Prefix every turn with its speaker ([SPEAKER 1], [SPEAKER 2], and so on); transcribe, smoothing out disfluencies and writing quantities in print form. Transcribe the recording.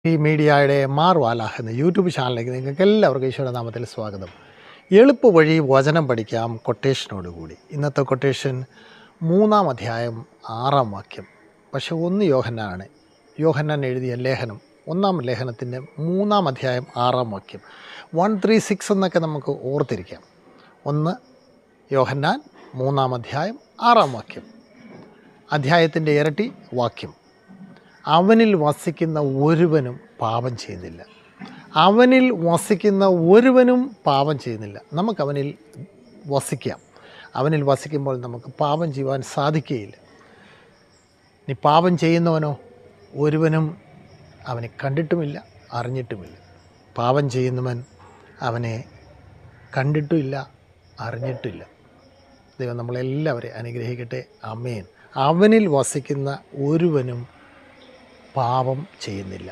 [SPEAKER 1] ഈ മീഡിയയുടെ മാർവാലാഹ് എന്ന യൂട്യൂബ് ചാനലിലേക്ക് നിങ്ങൾക്ക് എല്ലാവർക്കും ഈശോയുടെ നാമത്തിൽ സ്വാഗതം. എളുപ്പ വഴി വചനം പഠിക്കാം കൊട്ടേഷനോടുകൂടി. ഇന്നത്തെ കൊട്ടേഷൻ 3-ാം അധ്യായം 6-ാം വാക്യം. പക്ഷേ 1 യോഹന്നാനാണ്. യോഹന്നാൻ എഴുതിയ ലേഖനം 1-ാം ലേഖനത്തിൻ്റെ 3-ാം അധ്യായം 6-ാം വാക്യം. 136 എന്നൊക്കെ നമുക്ക് ഓർത്തിരിക്കാം. 1 യോഹന്നാൻ 3-ാം അധ്യായം 6-ാം വാക്യം. അധ്യായത്തിൻ്റെ ഇരട്ടി വാക്യം. അവനിൽ വസിക്കുന്ന ഒരുവനും പാപം ചെയ്യുന്നില്ല. അവനിൽ വസിക്കുന്ന ഒരുവനും പാപം ചെയ്യുന്നില്ല. നമുക്കവനിൽ വസിക്കാം. അവനിൽ വസിക്കുമ്പോൾ നമുക്ക് പാപം ചെയ്യുവാൻ സാധിക്കുകയില്ല. നീ പാപം ചെയ്യുന്നവനോ ഒരുവനും അവനെ കണ്ടിട്ടുമില്ല, അറിഞ്ഞിട്ടുമില്ല. പാപം ചെയ്യുന്നവൻ അവനെ കണ്ടിട്ടുമില്ല, അറിഞ്ഞിട്ടില്ല. ദൈവം നമ്മളെല്ലാവരെയും അനുഗ്രഹിക്കട്ടെ. ആമേൻ. അവനിൽ വസിക്കുന്ന ഒരുവനും പാപം ചെയ്യുന്നില്ല.